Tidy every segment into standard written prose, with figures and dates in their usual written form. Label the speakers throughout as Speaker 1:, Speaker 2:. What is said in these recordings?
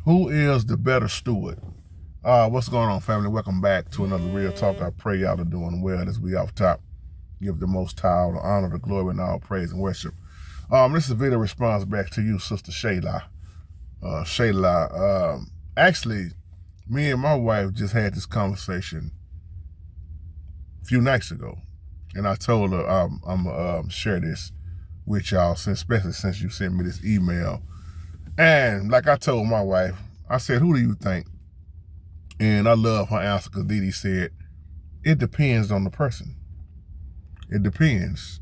Speaker 1: Who is the better steward? What's going on, family? Welcome back to another Real Talk. I pray y'all are doing well as we off top. Give the Most High all the honor, the glory, and all praise and worship. This is a video response back to you, Sister Shayla. Actually, me and my wife just had this conversation a few nights ago, and I told her I'm gonna share this with y'all, especially since you sent me this email. And like I told my wife, I said, who do you think? And I love her answer because Dee said, it depends on the person. It depends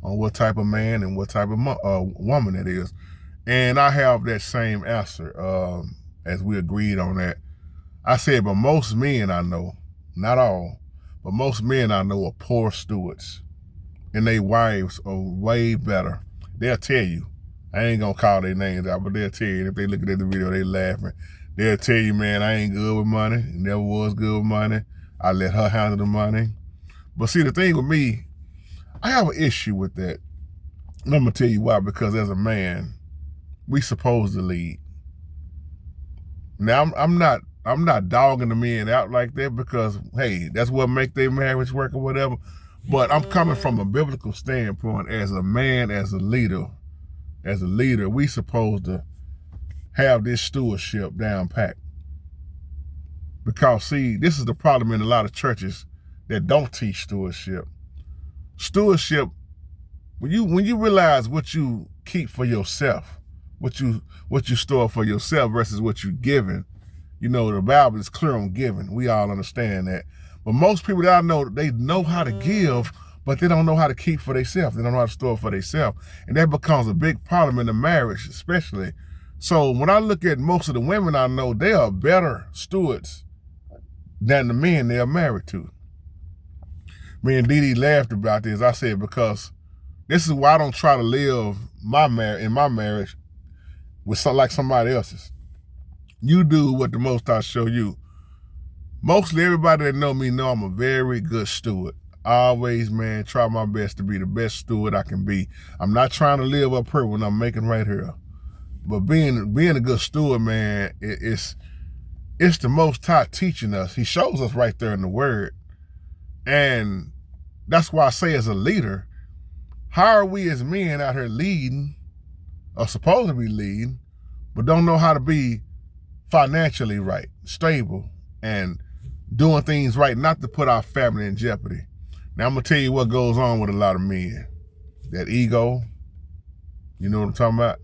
Speaker 1: on what type of man and what type of woman it is. And I have that same answer as we agreed on that. I said, but most men I know, not all, but most men I know are poor stewards. And their wives are way better. They'll tell you. I ain't gonna call their names out, but they'll tell you. If they looking at the video, they laughing. They'll tell you, man, I ain't good with money. Never was good with money. I let her handle the money. But see, the thing with me, I have an issue with that. And I'm gonna tell you why. Because as a man, we supposed to lead. Now, I'm not dogging the men out like that because, hey, that's what make their marriage work or whatever. But I'm coming from a biblical standpoint as a man, as a leader. As a leader, we supposed to have this stewardship down pat. Because see, this is the problem in a lot of churches that don't teach stewardship. Stewardship, when you realize what you keep for yourself, what you store for yourself versus what you're giving, you know, the Bible is clear on giving. We all understand that. But most people that I know, they know how to give, but they don't know how to keep for themselves. They don't know how to store for themselves. And that becomes a big problem in the marriage, especially. So when I look at most of the women I know, they are better stewards than the men they are married to. Me and Dee laughed about this. I said, because this is why I don't try to live in my marriage with like somebody else's. You do what the Most High show you. Mostly everybody that know me know I'm a very good steward. I always, man, try my best to be the best steward I can be. I'm not trying to live up here when I'm making right here. But being a good steward, man, it's the Most High teaching us. He shows us right there in the Word. And that's why I say as a leader, how are we as men out here leading, or supposed to be leading, but don't know how to be financially right, stable, and doing things right, not to put our family in jeopardy. Now, I'm going to tell you what goes on with a lot of men. That ego, you know what I'm talking about?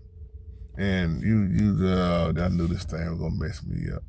Speaker 1: And I knew this thing was going to mess me up.